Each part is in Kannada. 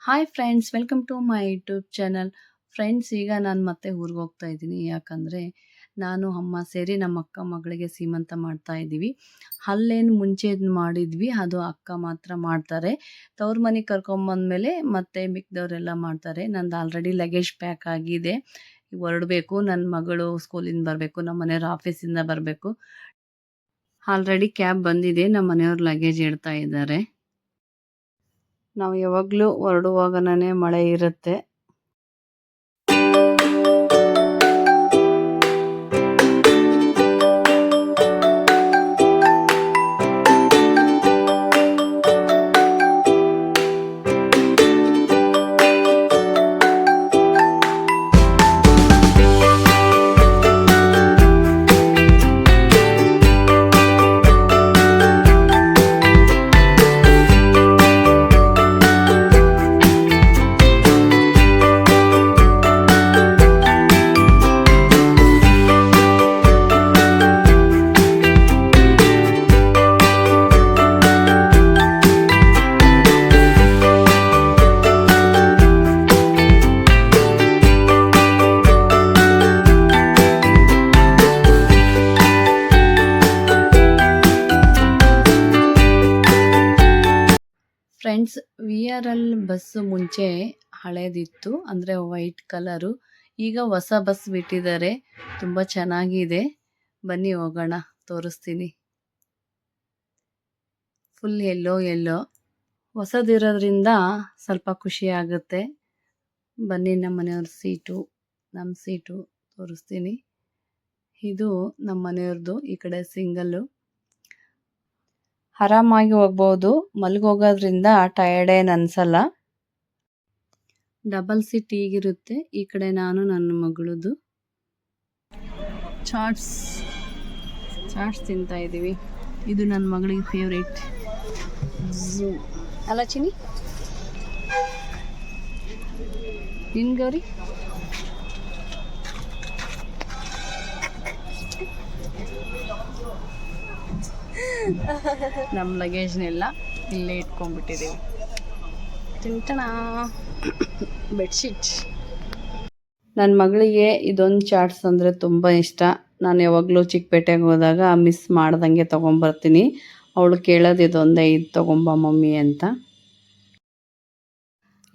Hi friends, welcome to my YouTube channel. Friends, ಈಗ ನಾನು ಮತ್ತೆ ಊರಿಗೆ ಹೋಗ್ತಾ ಇದ್ದೀನಿ. ಯಾಕಂದರೆ ನಾನು ಅಮ್ಮ ಸೇರಿ ನಮ್ಮ ಅಕ್ಕ ಮಗಳಿಗೆ ಸೀಮಂತ ಮಾಡ್ತಾ ಇದ್ದೀವಿ. ಅಲ್ಲೇನು ಮುಂಚೆ ಮಾಡಿದ್ವಿ ಅದು ಅಕ್ಕ ಮಾತ್ರ ಮಾಡ್ತಾರೆ. ತವ್ರ ಮನೆಗೆ ಕರ್ಕೊಂಬಂದ್ಮೇಲೆ ಮತ್ತೆ ಮಿಕ್ದವರೆಲ್ಲ ಮಾಡ್ತಾರೆ. ನಂದು ಆಲ್ರೆಡಿ ಲಗೇಜ್ ಪ್ಯಾಕ್ ಆಗಿದೆ, ಹೊರಡಬೇಕು. ನನ್ನ ಮಗಳು ಸ್ಕೂಲಿಂದ ಬರಬೇಕು, ನಮ್ಮ ಮನೆಯವ್ರ ಆಫೀಸಿಂದ ಬರಬೇಕು. ಆಲ್ರೆಡಿ ಕ್ಯಾಬ್ ಬಂದಿದೆ, ನಮ್ಮ ಮನೆಯವ್ರು ಲಗೇಜ್ ಇಡ್ತಾ ಇದ್ದಾರೆ. ನಾವು ಯಾವಾಗಲೂ ಹೊರಡುವಾಗನೇ ಮಳೆ ಇರುತ್ತೆ. ಫ್ರೆಂಡ್ಸ್, VRL ಬಸ್ಸು ಮುಂಚೆ ಹಳೇದಿತ್ತು, ಅಂದರೆ ವೈಟ್ ಕಲರು. ಈಗ ಹೊಸ ಬಸ್ ಬಿಟ್ಟಿದ್ದಾರೆ, ತುಂಬ ಚೆನ್ನಾಗಿದೆ. ಬನ್ನಿ ಹೋಗೋಣ, ತೋರಿಸ್ತೀನಿ. ಫುಲ್ ಎಲ್ಲೋ ಹೊಸದಿರೋದ್ರಿಂದ ಸ್ವಲ್ಪ ಖುಷಿ ಆಗುತ್ತೆ. ಬನ್ನಿ, ನಮ್ಮ ಮನೆಯವ್ರ ಸೀಟು, ನಮ್ಮ ಸೀಟು ತೋರಿಸ್ತೀನಿ. ಇದು ನಮ್ಮ ಮನೆಯವ್ರದ್ದು, ಈ ಕಡೆ ಸಿಂಗಲ್ಲು. ಆರಾಮಾಗಿ ಹೋಗ್ಬೋದು, ಮಲಗೋಗೋದ್ರಿಂದ ಟಯರ್ಡ್ ಏನು ಅನಿಸಲ್ಲ. ಡಬಲ್ ಸೀಟ್ ಹೀಗಿರುತ್ತೆ. ಈ ಕಡೆ ನಾನು, ನನ್ನ ಮಗಳದು. ಚಾಟ್ಸ್ ತಿಂತಾ ಇದ್ದೀವಿ. ಇದು ನನ್ನ ಮಗಳಿಗೆ ಫೇವ್ರೇಟ್. ಅಲ್ಲ ಚಿನಿ, ನಿನ್ ಗೌರಿ? ನಮ್ಮ ಲಗೇಜ್ನೆಲ್ಲ ಇಲ್ಲೇ ಇಟ್ಕೊಂಡ್ಬಿಟ್ಟಿದ್ದೀವಿ. ತಿಂಟಣ ಬೆಡ್ಶೀಟ್. ನನ್ನ ಮಗಳಿಗೆ ಇದೊಂದು ಚಾಟ್ಸ್ ಅಂದರೆ ತುಂಬ ಇಷ್ಟ. ನಾನು ಯಾವಾಗಲೂ ಚಿಕ್ಕಪೇಟೆಗೆ ಹೋದಾಗ ಮಿಸ್ ಮಾಡ್ದಂಗೆ ತೊಗೊಂಬರ್ತೀನಿ. ಅವಳು ಕೇಳೋದು ಇದೊಂದೇ, ಇದು ತೊಗೊಂಬ ಮಮ್ಮಿ ಅಂತ.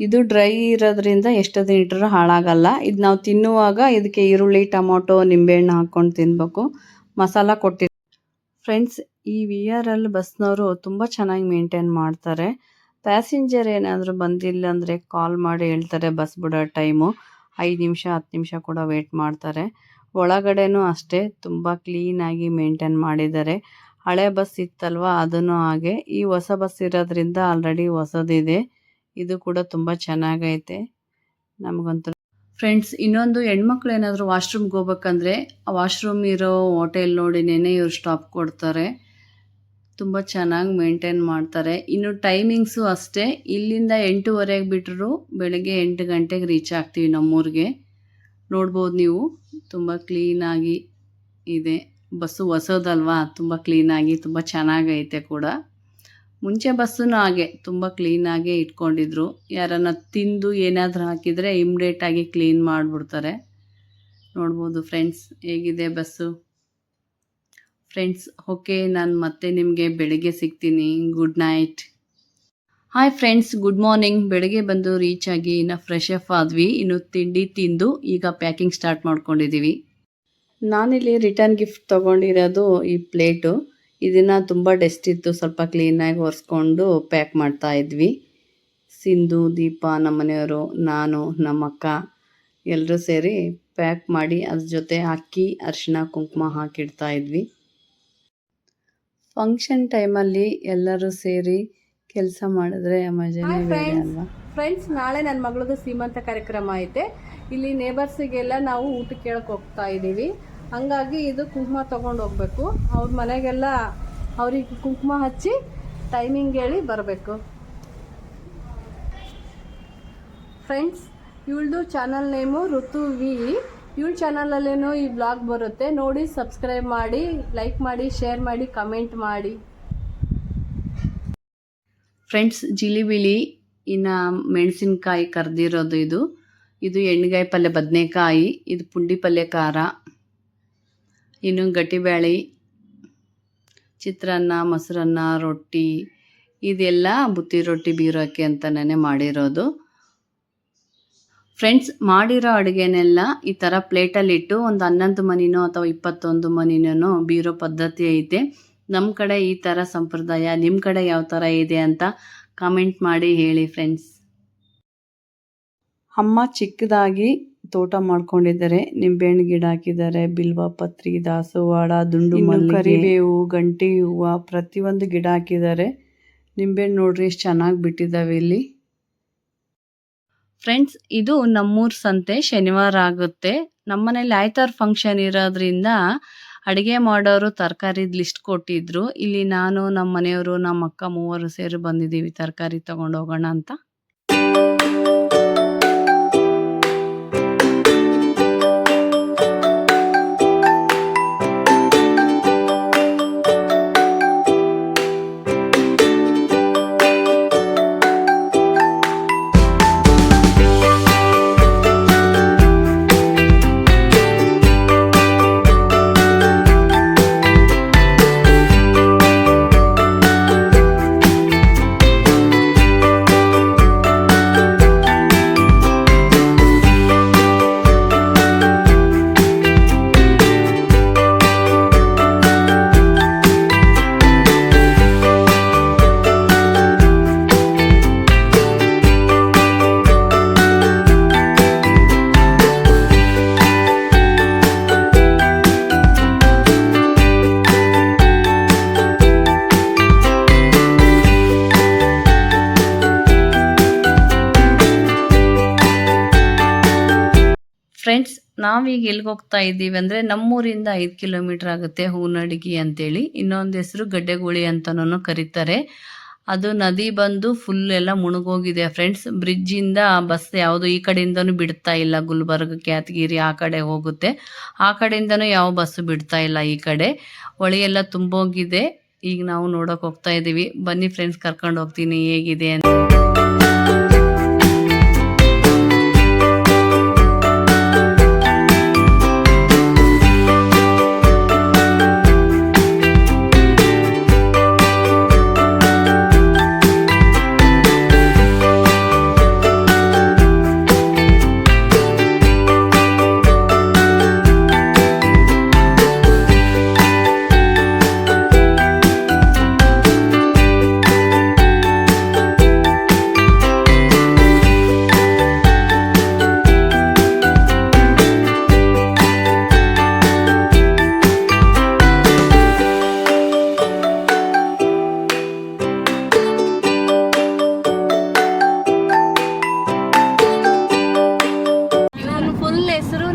ಇದು ಡ್ರೈ ಇರೋದ್ರಿಂದ ಎಷ್ಟು ದಿನ ಇಟ್ಟರೂ ಹಾಳಾಗಲ್ಲ. ಇದು ನಾವು ತಿನ್ನುವಾಗ ಇದಕ್ಕೆ ಈರುಳ್ಳಿ, ಟೊಮೊಟೊ, ನಿಂಬೆಹಣ್ಣು ಹಾಕ್ಕೊಂಡು ತಿನ್ನಬೇಕು. ಮಸಾಲ ಕೊಟ್ಟಿರ್ತೀವಿ. ಫ್ರೆಂಡ್ಸ್, ಈ VRL ಬಸ್ನವರು ತುಂಬ ಚೆನ್ನಾಗಿ ಮೇಂಟೈನ್ ಮಾಡ್ತಾರೆ. ಪ್ಯಾಸೆಂಜರ್ ಏನಾದರೂ ಬಂದಿಲ್ಲ ಅಂದರೆ ಕಾಲ್ ಮಾಡಿ ಹೇಳ್ತಾರೆ ಬಸ್ ಬಿಡೋ ಟೈಮು. 5 ನಿಮಿಷ 10 ನಿಮಿಷ ಕೂಡ ವೇಟ್ ಮಾಡ್ತಾರೆ. ಒಳಗಡೆನೂ ಅಷ್ಟೇ ತುಂಬ ಕ್ಲೀನಾಗಿ ಮೇಂಟೈನ್ ಮಾಡಿದ್ದಾರೆ. ಹಳೆ ಬಸ್ ಇತ್ತಲ್ವ, ಅದನ್ನು ಹಾಗೆ. ಈ ಹೊಸ ಬಸ್ ಇರೋದ್ರಿಂದ ಆಲ್ರೆಡಿ ಹೊಸದಿದೆ. ಇದು ಕೂಡ ತುಂಬ ಚೆನ್ನಾಗೈತೆ ನಮಗಂತೂ. ಫ್ರೆಂಡ್ಸ್, ಇನ್ನೊಂದು, ಹೆಣ್ಮಕ್ಳು ಏನಾದರೂ ವಾಶ್ರೂಮ್ಗೆ ಹೋಗ್ಬೇಕಂದ್ರೆ ಆ ವಾಶ್ರೂಮ್ ಇರೋ ಹೋಟೆಲ್ ನೋಡಿನೇ ಇವ್ರು ಸ್ಟಾಪ್ ಕೊಡ್ತಾರೆ. ತುಂಬ ಚೆನ್ನಾಗಿ ಮೇಂಟೈನ್ ಮಾಡ್ತಾರೆ. ಇನ್ನು ಟೈಮಿಂಗ್ಸು ಅಷ್ಟೇ. ಇಲ್ಲಿಂದ 8:30ಗೆ ಬಿಟ್ಟರು ಬೆಳಗ್ಗೆ 8 ಗಂಟೆಗೆ ರೀಚ್ ಆಗ್ತೀವಿ ನಮ್ಮೂರಿಗೆ. ನೋಡ್ಬೋದು ನೀವು, ತುಂಬ ಕ್ಲೀನಾಗಿ ಇದೆ. ಬಸ್ಸು ಹೊಸದಲ್ವಾ, ತುಂಬ ಕ್ಲೀನಾಗಿ ತುಂಬ ಚೆನ್ನಾಗೈತೆ ಕೂಡ. ಮುಂಚೆ ಬಸ್ಸೂ ಹಾಗೆ ತುಂಬ ಕ್ಲೀನಾಗೆ ಇಟ್ಕೊಂಡಿದ್ರು. ಯಾರನ್ನ ತಿಂದು ಏನಾದರೂ ಹಾಕಿದರೆ ಇಮ್ಡಿಯೇಟಾಗಿ ಕ್ಲೀನ್ ಮಾಡಿಬಿಡ್ತಾರೆ. ನೋಡ್ಬೋದು ಫ್ರೆಂಡ್ಸ್, ಹೇಗಿದೆ ಬಸ್ಸು. ಫ್ರೆಂಡ್ಸ್, ಓಕೆ, ನಾನು ಮತ್ತೆ ನಿಮಗೆ ಬೆಳಗ್ಗೆ ಸಿಗ್ತೀನಿ. Good night. Hi friends, good morning. ಬೆಳಗ್ಗೆ ಬಂದು ರೀಚ್ ಆಗಿ ಇನ್ನು ಫ್ರೆಶ್ ಅಪ್ ಆದ್ವಿ. ಇನ್ನು ತಿಂಡಿ ತಿಂದು ಈಗ ಪ್ಯಾಕಿಂಗ್ ಸ್ಟಾರ್ಟ್ ಮಾಡ್ಕೊಂಡಿದ್ದೀವಿ. ನಾನಿಲ್ಲಿ ರಿಟರ್ನ್ ಗಿಫ್ಟ್ ತೊಗೊಂಡಿರೋದು ಈ ಪ್ಲೇಟು. ಇದನ್ನು ತುಂಬ ಡಸ್ಟ್ ಇತ್ತು, ಸ್ವಲ್ಪ ಕ್ಲೀನಾಗಿ ಒರೆಸ್ಕೊಂಡು ಪ್ಯಾಕ್ ಮಾಡ್ತಾ ಇದ್ವಿ. ಸಿಂಧು, ದೀಪ, ನಮ್ಮ ಮನೆಯವರು, ನಾನು, ನಮ್ಮ ಅಕ್ಕ ಎಲ್ಲರೂ ಸೇರಿ ಪ್ಯಾಕ್ ಮಾಡಿ ಅದ್ರ ಜೊತೆ ಅಕ್ಕಿ, ಅರಿಶಿನ, ಕುಂಕುಮ ಹಾಕಿಡ್ತಾ ಇದ್ವಿ. ಫಂಕ್ಷನ್ ಟೈಮಲ್ಲಿ ಎಲ್ಲರೂ ಸೇರಿ ಕೆಲಸ ಮಾಡಿದ್ರೆ ಮಜಾನೇ ಬೇರೆ ಅಲ್ವಾ. ಫ್ರೆಂಡ್ಸ್, ನಾಳೆ ನನ್ನ ಮಗಳದು ಸೀಮಂತ ಕಾರ್ಯಕ್ರಮ ಐತೆ. ಇಲ್ಲಿ ನೇಬರ್ಸಿಗೆಲ್ಲ ನಾವು ಊಟ ಕೇಳಕ್ಕೆ ಹೋಗ್ತಾ ಇದ್ದೀವಿ. ಹಂಗಾಗಿ ಇದು ಕುಂಕುಮ ತೊಗೊಂಡು ಹೋಗ್ಬೇಕು. ಅವ್ರ ಮನೆಗೆಲ್ಲ ಅವ್ರಿಗೆ ಕುಂಕುಮ ಹಚ್ಚಿ ಟೈಮಿಂಗ್ ಹೇಳಿ ಬರಬೇಕು. ಫ್ರೆಂಡ್ಸ್, ಇವಳದು ಚಾನಲ್ ನೇಮು ಋತು ವಿ. ಇವಳ ಚಾನಲಲ್ಲೇನೋ ಈ ಬ್ಲಾಗ್ ಬರುತ್ತೆ ನೋಡಿ. ಸಬ್ಸ್ಕ್ರೈಬ್ ಮಾಡಿ, ಲೈಕ್ ಮಾಡಿ, ಶೇರ್ ಮಾಡಿ, ಕಮೆಂಟ್ ಮಾಡಿ. ಫ್ರೆಂಡ್ಸ್, ಜಿಲಿಬಿಲಿ ಇನ್ನು ಮೆಣಸಿನ್ಕಾಯಿ ಕರ್ದಿರೋದು ಇದು ಎಣ್ಣೆಗಾಯಿ ಪಲ್ಯ ಬದನೆಕಾಯಿ, ಇದು ಪುಂಡಿ ಪಲ್ಯ ಖಾರ, ಇನ್ನು ಗಟ್ಟಿಬೇಳೆ, ಚಿತ್ರಾನ್ನ, ಮೊಸರನ್ನ, ರೊಟ್ಟಿ, ಇದೆಲ್ಲ ಬುತ್ತಿ ರೊಟ್ಟಿ ಬೀರೋಕ್ಕೆ ಅಂತಲೇ ಮಾಡಿರೋದು. ಫ್ರೆಂಡ್ಸ್, ಮಾಡಿರೋ ಅಡುಗೆನೆಲ್ಲ ಈ ಥರ ಪ್ಲೇಟಲ್ಲಿಟ್ಟು ಒಂದು 11 ಮನಿನೋ ಅಥವಾ 21 ಮನಿನೋ ಬೀರೋ ಪದ್ಧತಿ ಐತೆ. ನಮ್ಮ ಕಡೆ ಈ ಥರ ಸಂಪ್ರದಾಯ, ನಿಮ್ಮ ಕಡೆ ಯಾವ ಥರ ಇದೆ ಅಂತ ಕಾಮೆಂಟ್ ಮಾಡಿ ಹೇಳಿ ಫ್ರೆಂಡ್ಸ್. ಅಮ್ಮ ಚಿಕ್ಕದಾಗಿ ತೋಟ ಮಾಡ್ಕೊಂಡಿದ್ದಾರೆ. ನಿಂಬೆಹಣ್ಣು ಗಿಡ ಹಾಕಿದ್ದಾರೆ, ಬಿಲ್ವ ಪತ್ರಿ, ದಾಸವಾಳ, ದುಂಡು ಮಲ್ಲಿಗೆ, ಕರಿಬೇವು, ಗಂಟಿ ಹೂವು, ಪ್ರತಿಯೊಂದು ಗಿಡ ಹಾಕಿದ್ದಾರೆ. ನಿಂಬೆಹಣ್ಣು ನೋಡ್ರಿ ಎಷ್ಟು ಚೆನ್ನಾಗಿ ಬಿಟ್ಟಿದ್ದಾವೆ ಇಲ್ಲಿ. ಫ್ರೆಂಡ್ಸ್, ಇದು ನಮ್ಮೂರ ಸಂತೆ ಶನಿವಾರ ಆಗುತ್ತೆ. ನಮ್ಮನೇಲಿ ಆಯ್ತಾರ ಫಂಕ್ಷನ್ ಇರೋದ್ರಿಂದ ಅಡುಗೆ ಮಾಡೋರು ತರಕಾರಿದ ಲಿಸ್ಟ್ ಕೊಟ್ಟಿದ್ರು. ಇಲ್ಲಿ ನಾನು, ನಮ್ಮ ಮನೆಯವರು, ನಮ್ಮ ಅಕ್ಕ 3 ಸೇರಿ ಬಂದಿದ್ದೀವಿ ತರಕಾರಿ ತಗೊಂಡು ಹೋಗೋಣ ಅಂತ. ಫ್ರೆಂಡ್ಸ್, ನಾವೀಗ ಎಲ್ಲಿಗೆ ಹೋಗ್ತಾ ಇದ್ದೀವಿ ಅಂದರೆ ನಮ್ಮೂರಿಂದ 5 ಕಿಲೋಮೀಟ್ರ್ ಆಗುತ್ತೆ, ಹೂನಡಗಿ ಅಂತೇಳಿ. ಇನ್ನೊಂದು ಹೆಸರು ಗಡ್ಡೆಗೋಳಿ ಅಂತನೂ ಕರೀತಾರೆ. ಅದು ನದಿ ಬಂದು ಫುಲ್ ಎಲ್ಲ ಮುಳುಗೋಗಿದೆ ಫ್ರೆಂಡ್ಸ್. ಬ್ರಿಡ್ಜಿಂದ ಬಸ್ ಯಾವುದು ಈ ಕಡೆಯಿಂದನೂ ಬಿಡ್ತಾ ಇಲ್ಲ. ಗುಲ್ಬರ್ಗ, ಕ್ಯಾತಗಿರಿ ಆ ಕಡೆ ಹೋಗುತ್ತೆ. ಆ ಕಡೆಯಿಂದನೂ ಯಾವ ಬಸ್ಸು ಬಿಡ್ತಾ ಇಲ್ಲ. ಈ ಕಡೆ ಹೊಳೆ ಎಲ್ಲ ತುಂಬೋಗಿದೆ. ಈಗ ನಾವು ನೋಡೋಕೆ ಹೋಗ್ತಾ ಇದ್ದೀವಿ. ಬನ್ನಿ ಫ್ರೆಂಡ್ಸ್, ಕರ್ಕೊಂಡು ಹೋಗ್ತೀನಿ ಹೇಗಿದೆ ಅಂತ.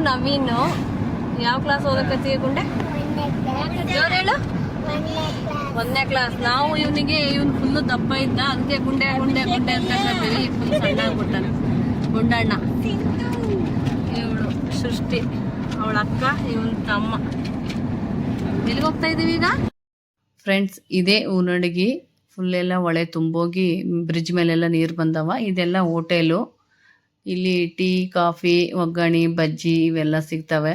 ನವೀನು ಯಾವ ಕ್ಲಾಸ್ ಓದಕತ್ತೀವಿ ಗುಂಡೆ? ಜೋರ್ ಹೇಳು. 1ನೇ ಕ್ಲಾಸ್. ನಾವು ಇವನು ಫುಲ್ಲು ದಪ್ಪ ಇದ್ದ, ಅದಕ್ಕೆ ಗುಂಡೆ ಗುಂಡೆ ಗುಂಡೆ ಅಂತ ಕರ್ತೀವಿ. ಫುಲ್ ಸಣ್ಣ ಆಗ್ಬಿಟ್ಟಾನೆ ಗುಂಡಣ್ಣ. ಇವಳು ಸೃಷ್ಟಿ, ಅವಳ ಅಕ್ಕ, ಇವನ್ ತಮ್ಮ. ಎಲ್ಲಿಗೆ ಹೋಗ್ತಾ ಇದೀವಿ ಈಗ ಫ್ರೆಂಡ್ಸ್? ಇದೇ ಊನಡಗಿ. ಫುಲ್ ಎಲ್ಲ ಹೊಳೆ ತುಂಬೋಗಿ ಬ್ರಿಡ್ಜ್ ಮೇಲೆಲ್ಲ ನೀರು ಬಂದವ. ಇದೆಲ್ಲ ಹೋಟೆಲು. ಇಲ್ಲಿ ಟೀ, ಕಾಫಿ, ಒಗ್ಗರಣೆ, ಬಜ್ಜಿ ಇವೆಲ್ಲ ಸಿಗ್ತವೆ.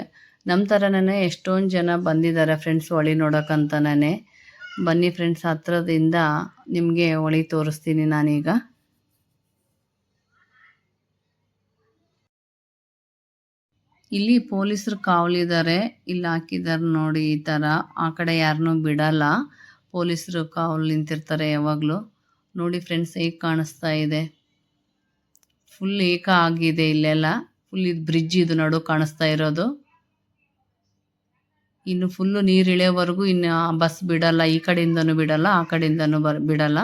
ನಮ್ಮ ಥರನೇ ಎಷ್ಟೊಂದು ಜನ ಬಂದಿದ್ದಾರೆ ಫ್ರೆಂಡ್ಸ್ ಹೊಳೆ ನೋಡೋಕ್ಕಂತನೇ. ಬನ್ನಿ ಫ್ರೆಂಡ್ಸ್, ಹತ್ರದಿಂದ ನಿಮಗೆ ಹೊಳೆ ತೋರಿಸ್ತೀನಿ ನಾನೀಗ. ಇಲ್ಲಿ ಪೊಲೀಸರು ಕಾವಲಿದ್ದಾರೆ. ಇಲ್ಲಿ ಹಾಕಿದ್ದಾರೆ ನೋಡಿ ಈ ಥರ. ಆ ಕಡೆ ಯಾರನ್ನೂ ಬಿಡಲ್ಲ. ಪೊಲೀಸರು ಕಾವಲು ನಿಂತಿರ್ತಾರೆ ಯಾವಾಗಲೂ. ನೋಡಿ ಫ್ರೆಂಡ್ಸ್, ಹೇಗೆ ಕಾಣಿಸ್ತಾ ಇದೆ. ಫುಲ್ ಏಕ ಆಗಿದೆ ಇಲ್ಲೆಲ್ಲ. ಫುಲ್ ಇದು ಬ್ರಿಡ್ಜ್, ಇದು ನಡು ಕಾಣಿಸ್ತಾ ಇರೋದು. ಇನ್ನು ಫುಲ್ಲು ನೀರು ಇಳಿಯೋವರೆಗೂ ಇನ್ನು ಬಸ್ ಬಿಡಲ್ಲ. ಈ ಕಡೆಯಿಂದನೂ ಬಿಡಲ್ಲ, ಆ ಕಡೆಯಿಂದನೂ ಬಿಡಲ್ಲ.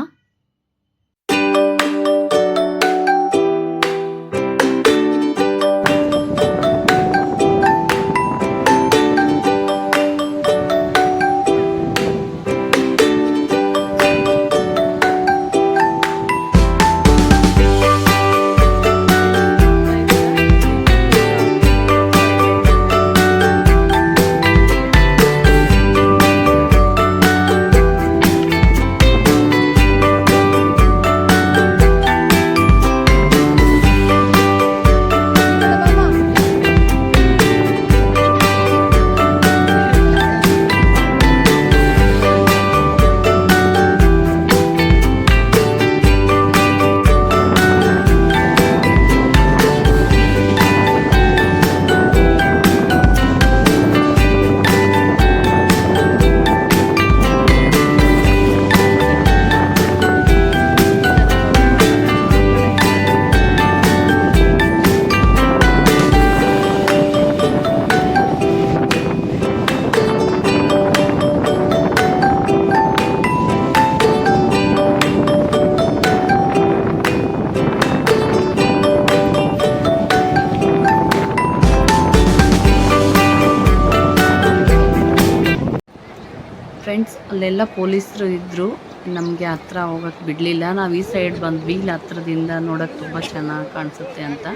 ಫ್ರೆಂಡ್ಸ್ ಅಲ್ಲೆಲ್ಲ ಪೊಲೀಸರು ಇದ್ದರು, ನಮಗೆ ಹತ್ರ ಹೋಗೋಕ್ಕೆ ಬಿಡಲಿಲ್ಲ. ನಾವು ಈ ಸೈಡ್ ಬಂದ್ವಿ, ಇಲ್ಲಿ ಹತ್ರದಿಂದ ನೋಡೋಕ್ಕೆ ತುಂಬ ಚೆನ್ನಾಗಿ ಕಾಣಿಸುತ್ತೆ ಅಂತ.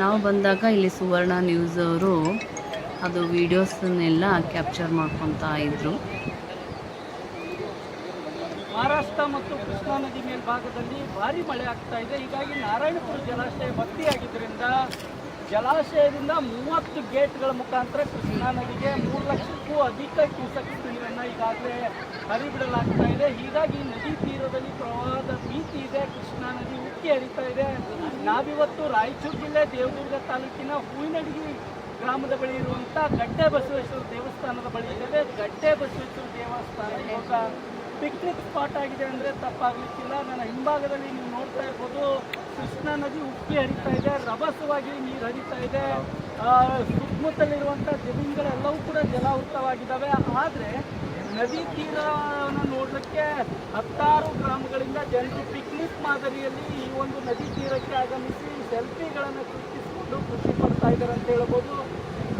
ನಾವು ಬಂದಾಗ ಇಲ್ಲಿ ಸುವರ್ಣ ನ್ಯೂಸ್ ಅವರು ಅದು ವೀಡಿಯೋಸನ್ನೆಲ್ಲ ಕ್ಯಾಪ್ಚರ್ ಮಾಡ್ಕೊತಾ ಇದ್ದರು. ಮಹಾರಾಷ್ಟ್ರ ಮತ್ತು ಕೃಷ್ಣಾ ನದಿ ಮೇಲ್ಭಾಗದಲ್ಲಿ ಭಾರಿ ಮಳೆ ಆಗ್ತಾ ಇದೆ. ಹೀಗಾಗಿ ನಾರಾಯಣಪುರ ಜಲಾಶಯ ಭರ್ತಿಯಾಗಿದ್ದರಿಂದ ಜಲಾಶಯದಿಂದ 30 ಗೇಟ್ಗಳ ಮುಖಾಂತರ ಕೃಷ್ಣಾ ನದಿಗೆ 3 ಲಕ್ಷಕ್ಕೂ ಅಧಿಕ ಕ್ಯೂಸೆಕ್ಸ್ ನೀರನ್ನು ಈಗಾಗಲೇ ಹರಿಬಿಡಲಾಗ್ತಾ ಇದೆ. ಹೀಗಾಗಿ ನದಿ ತೀರದಲ್ಲಿ ಪ್ರವಾಹದ ಭೀತಿ ಇದೆ. ಕೃಷ್ಣಾ ನದಿ ಉಕ್ಕಿ ಹರಿತಾ ಇದೆ. ನಾವಿವತ್ತು ರಾಯಚೂರು ಜಿಲ್ಲೆ ದೇವದುರ್ಗ ತಾಲೂಕಿನ ಹೂವಿನಡಗಿ ಗ್ರಾಮದ ಬಳಿ ಇರುವಂಥ ಗಡ್ಡೆ ಬಸವೇಶ್ವರ ದೇವಸ್ಥಾನದ ಬಳಿ ಇದ್ದೇವೆ. ಗಡ್ಡೆ ಬಸವೇಶ್ವರ ದೇವಸ್ಥಾನ ಇವಾಗ ಪಿಕ್ನಿಕ್ ಸ್ಪಾಟ್ ಆಗಿದೆ ಅಂದರೆ ತಪ್ಪಾಗಲಿಕ್ಕಿಲ್ಲ. ನನ್ನ ಹಿಂಭಾಗದಲ್ಲಿ ನೀವು ನೋಡ್ತಾ ಇರ್ಬೋದು, ಕೃಷ್ಣಾ ನದಿ ಉಕ್ಕಿ ಹರಿತಾ ಇದೆ, ರಭಸವಾಗಿ ನೀರು ಹರಿತಾ ಇದೆ. ಸುತ್ತಮುತ್ತಲಿರುವಂಥ ಜಮೀನುಗಳೆಲ್ಲವೂ ಕೂಡ ಜಲಾವೃತವಾಗಿದ್ದಾವೆ. ಆದರೆ ನದಿ ತೀರವನ್ನು ನೋಡಲಿಕ್ಕೆ 10 ಗ್ರಾಮಗಳಿಂದ ಜನರು ಪಿಕ್ನಿಕ್ ಮಾದರಿಯಲ್ಲಿ ಈ ಒಂದು ನದಿ ತೀರಕ್ಕೆ ಆಗಮಿಸಿ ಸೆಲ್ಫಿಗಳನ್ನು ಸೃಷ್ಟಿಸಿಕೊಂಡು ಖುಷಿ ಪಡ್ತಾ ಇದ್ದಾರೆ ಅಂತ ಹೇಳ್ಬೋದು.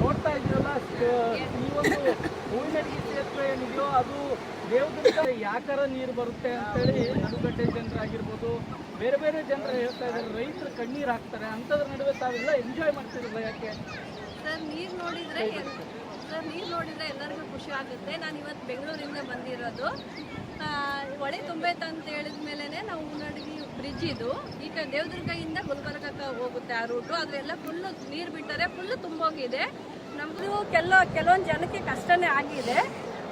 ನೋಡ್ತಾ ಇದ್ದೀರಲ್ಲ, ಈ ಒಂದು ಹೂವಿನಡಗಿ ಕ್ಷೇತ್ರ ಏನಿದೆಯೋ ಅದು ದೇವದುರ್ಗ ಯಾಕಾರ ನೀರು ಬರುತ್ತೆ ಅಂತೇಳಿ ನಡುಗಡ್ಡೆ ಜನರಾಗಿರ್ಬೋದು, ಬೇರೆ ಬೇರೆ ಜನರು ಹೇಳ್ತಾ ಇದ್ದಾರೆ. ರೈತರು ಕಣ್ಣೀರು ಹಾಕ್ತಾರೆ. ಅಂಥದ್ರ ನಡುವೆ ತಾವೆಲ್ಲ ಎಂಜಾಯ್ ಮಾಡ್ತಿರಲ್ಲ ಯಾಕೆ? ಸರ್ ನೀರು ನೋಡಿದರೆ ಎಲ್ಲರಿಗೂ ಖುಷಿ ಆಗುತ್ತೆ. ನಾನು ಇವತ್ತು ಬೆಂಗಳೂರಿಂದ ಬಂದಿರೋದು. ಹೊಳೆ ತುಂಬೈತೆ ಅಂತ ಹೇಳಿದ ಮೇಲೆ ನಾವು ಹೂವಿನಡಗಿ ಬ್ರಿಡ್ಜ್ ಇದು ಈಗ ದೇವದುರ್ಗದಿಂದ ಗುಲ್ಬರ್ಗಕ್ಕೆ ಹೋಗುತ್ತೆ ಆ ರೂಟು. ಅದರೆಲ್ಲ ಫುಲ್ಲು ನೀರು ಬಿಟ್ಟರೆ ಫುಲ್ಲು ತುಂಬೋಗಿದೆ. ನಮ್ಮದು ಕೆಲವೊಂದು ಜನಕ್ಕೆ ಕಷ್ಟನೇ ಆಗಿದೆ.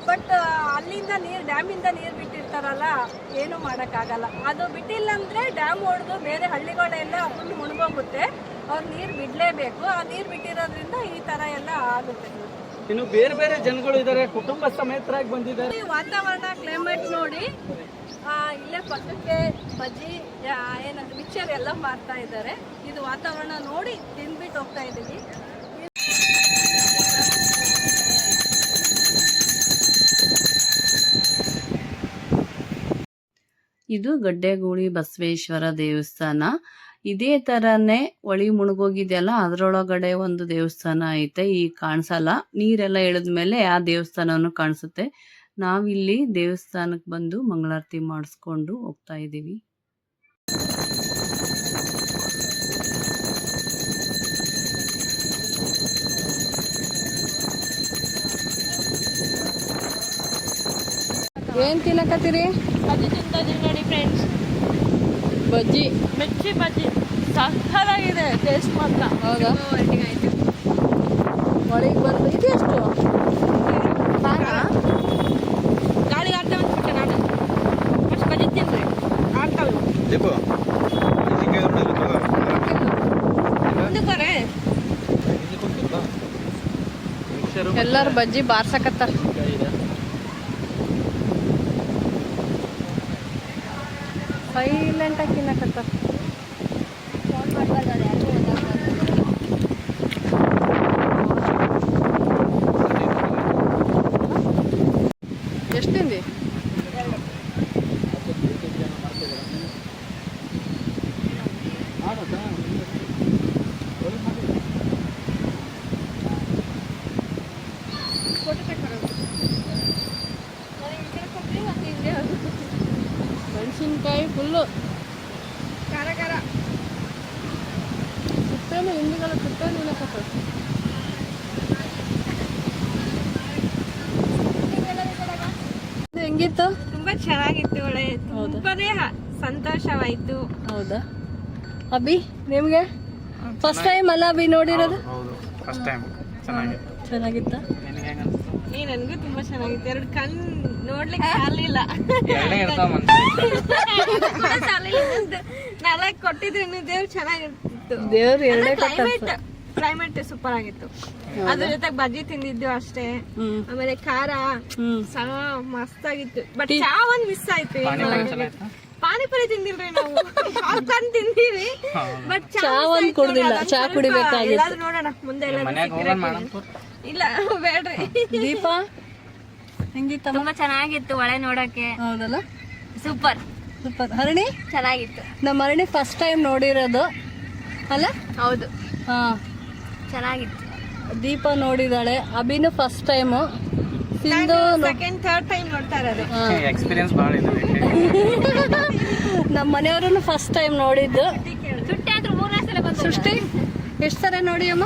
ಬಟ್ ಅಲ್ಲಿಂದ ನೀರು ಡ್ಯಾಮಿಂದ ನೀರು ಬಿಟ್ಟಿರ್ತಾರಲ್ಲ, ಏನೂ ಮಾಡೋಕ್ಕಾಗಲ್ಲ. ಅದು ಬಿಟ್ಟಿಲ್ಲ ಅಂದರೆ ಡ್ಯಾಮ್ ಹೊಡೆದು ಬೇರೆ ಹಳ್ಳಿಗಳೆಲ್ಲ ಫುಲ್ ಮುಳುಗೋಗುತ್ತೆ. ಅವ್ರು ನೀರು ಬಿಡಲೇಬೇಕು. ಆ ನೀರು ಬಿಟ್ಟಿರೋದ್ರಿಂದ ಈ ಥರ ಎಲ್ಲ ಆಗುತ್ತೆ. ಇನ್ನು ಬೇರೆ ಬೇರೆ ಜನಗಳು ಇದ್ದಾರೆ, ಕುಟುಂಬ ಸಮೇತರಾಗಿ ಬಂದಿದ್ದಾರೆ. ವಾತಾವರಣ ಕ್ಲೈಮೇಟ್ ನೋಡಿ ಇಲ್ಲೇ ಪಕ್ಕಕ್ಕೆ ಬಜ್ಜಿ ಏನಂದ್ರೆ ಮಿಕ್ಚರ್ ಎಲ್ಲ ಮಾರ್ತಾ ಇದ್ದಾರೆ. ಇದು ವಾತಾವರಣ ನೋಡಿ ತಿಂದ್ಬಿಟ್ಟು ಹೋಗ್ತಾ ಇದ್ದೀವಿ. ಇದು ಗಡ್ಡೆಗೂಳಿ ಬಸವೇಶ್ವರ ದೇವಸ್ಥಾನ. ಇದೇ ಥರನೇ ಹೊಳಿ ಮುಳುಗೋಗಿದೆಯಲ್ಲ, ಅದರೊಳಗಡೆ ಒಂದು ದೇವಸ್ಥಾನ ಐತೆ. ಈಗ ಕಾಣಿಸಲ್ಲ, ನೀರೆಲ್ಲ ಇಳಿದ್ಮೇಲೆ ಆ ದೇವಸ್ಥಾನವನ್ನು ಕಾಣಿಸುತ್ತೆ. ನಾವಿಲ್ಲಿ ದೇವಸ್ಥಾನಕ್ಕೆ ಬಂದು ಮಂಗಳಾರತಿ ಮಾಡಿಸ್ಕೊಂಡು ಹೋಗ್ತಾ ಇದ್ದೀವಿ. ಏನು ತಿನ್ನಕತ್ತೀರಿ? ಬಜ್ಜಿ ತಿಂತಿದ್ದೀವಿ ನೋಡಿ ಫ್ರೆಂಡ್ಸ್. ಬಜ್ಜಿ, ಮಿರ್ಚಿ ಬಜ್ಜಿ ಸಕ್ಕತ್ತಾಗಿದೆ ಟೇಸ್ಟ್ ಮಾತ್ರ. ಹೌದಾ? ಆಯ್ತು. ಹೊಳಿಗೆ ಬಂದು ಇದು ಎಷ್ಟು ಗಾಳಿಗೆ ಆಡ್ತಾ ಬಂದ್ಬಿಟ್ಟೆ ನಾನು. ಫಸ್ಟ್ ಬಜ್ಜಿ ತಿನ್ರಿ, ಆಡ್ತಾವೆ ಮುಂದಕ್ಕೆ. ಎಲ್ಲರೂ ಬಜ್ಜಿ ಬಾರ್ಸಕತ್ತಾರ. ಸೈಲೆಂಟಾಗಿ ತಿನ್ನಕತ್ತಾರ. ಫೋನ್ ಮಾಡಬಾರ್ದು, ಅದು ಯಾರಿಗೂ ಗೊತ್ತಾಗ್ತದೆ. ಎಷ್ಟು ತಿಂದಿ? ಮೆಣಸಿನ್ಕಾಯಿ ಫುಲ್ಲು ಖಾರ ಖಾರ. ಸುತ್ತೇನು ಹಿಂದಿಗಳ ಸುತ್ತೇನು ತಿನ್ನಕತ್ತಾರ. ಹೆಂಗಿತ್ತು? ತುಂಬಾ ಚೆನ್ನಾಗಿತ್ತು. ಒಳ್ಳೆ ತುಂಬಾನೇ ಸಂತೋಷವಾಯ್ತು. ಹೌದಾ ಅಭಿ? ನಿಮ್ಗೆ ಫಸ್ಟ್ ಟೈಮ್ ಅಲ್ಲ ಅಭಿ ನೋಡಿರೋದು? ಚೆನ್ನಾಗಿತ್ತ? ನನಗೂ ತುಂಬಾ ಚೆನ್ನಾಗಿತ್ತು. 2 ಕಣ್ಣು ನೋಡ್ಲಿಕ್ಕೆ ಸಾಲಿಲ್ಲ. 4 ಕೊಟ್ಟಿದ್ರು ಇನ್ನು ದೇವ್ರು ಚೆನ್ನಾಗಿರ್ತಿತ್ತು. ದೇವ್ರು ಎರಡೇ ಕ್ಲೈಮೇಟ್ ಸೂಪರ್ ಆಗಿತ್ತು. ಅದ್ರ ಜೊತೆಗೆ ಬಜ್ಜಿ ತಿಂದಿದ್ದು ಅಷ್ಟೇ. ಆಮೇಲೆ ಖಾರ ಮಸ್ತ್ ಆಗಿತ್ತು. ಬಟ್ ಚಾ ಒಂದ್ ಮಿಸ್ ಆಯ್ತು. ಪಾನಿಪುರಿ ತಿಂದಿಲ್ರಿ ನಾವು, ಪಾಪ್ಕಾರ್ನ್ ತಿಂದಿವಿ. ಬಟ್ ಚಾ ಒಂದ್ ಕುಡ್ದಿಲ್ಲ. ಚಾ ಕುಡಿಬೇಕಾಗಿತ್ತು. ನೋಡೋಣ ಮುಂದೆ ಇಲ್ಲ ಬೇಡ್ರಿ. ದೀಪ ಹೆಂಗಿತ್ತ? ತುಂಬಾ ಚೆನ್ನಾಗಿತ್ತು ಒಳೆ ನೋಡಕ್ಕೆ. ಹೌದಲ್ಲ? Super super. ಹರಣಿ ಚೆನ್ನಾಗಿತ್ತು. ನಮ್ಮ ಹರಣಿ ಫಸ್ಟ್ ಟೈಮ್ ನೋಡಿರೋದು ಅಲ್ಲ? ಹೌದು, ಹಾ ಚೆನ್ನಾಗಿತ್ತು. ದೀಪ ನೋಡಿದಾಳೆ. ಅಭಿನು first time. Sindhu second third time ನೋಡ್ತಾ ಇರೋದು. ಎಕ್ಸ್ಪೀರಿಯನ್ಸ್ ಭಾಳ ಇದೆ. ನಮ್ಮ ಮನೆಯವರು ಫಸ್ಟ್ ಟೈಮ್ ನೋಡಿದ್ದು. ಸುಟ್ಟಿ ಆದ್ರೂ 3 ಸಲ ಬಂದು ಸೃಷ್ಟಿ ಎಷ್ಟು ಸಲ ನೋಡಿ ಅಮ್ಮ?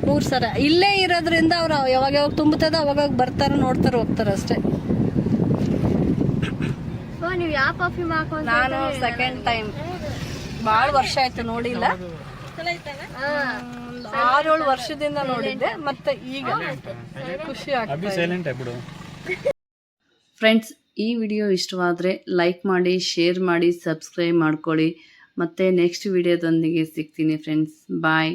3 ಸಲ. ಇಲ್ಲೇ ಇರೋದ್ರಿಂದ ಅವ್ರು ಯಾವಾಗ ಯಾವಾಗ ತುಂಬುತ್ತದ ಅವಾಗ ಬರ್ತಾರೆ, ನೋಡ್ತಾರೆ, ಹೋಗ್ತಾರೆ ಅಷ್ಟೇ. ನೀವು ಯಾವ ಪರ್ಫ್ಯೂಮ್ ಹಾಕೊಂಡು? ನಾನು ಸೆಕೆಂಡ್ ಟೈಮ್, ಭಾಳ ವರ್ಷ ಆಯ್ತು ನೋಡಿಲ್ಲ. 6-7 ವರ್ಷದಿಂದ ನೋಡಿದ್ದೆ, ಮತ್ತೆ ಈಗ ಖುಷಿ ಆಗ್ತದೆ. ಫ್ರೆಂಡ್ಸ್, ಈ ವಿಡಿಯೋ ಇಷ್ಟವಾದರೆ ಲೈಕ್ ಮಾಡಿ, ಶೇರ್ ಮಾಡಿ, ಸಬ್ಸ್ಕ್ರೈಬ್ ಮಾಡ್ಕೊಳ್ಳಿ. ಮತ್ತೆ ನೆಕ್ಸ್ಟ್ ವಿಡಿಯೋದೊಂದಿಗೆ ಸಿಗ್ತೀನಿ ಫ್ರೆಂಡ್ಸ್. ಬಾಯ್.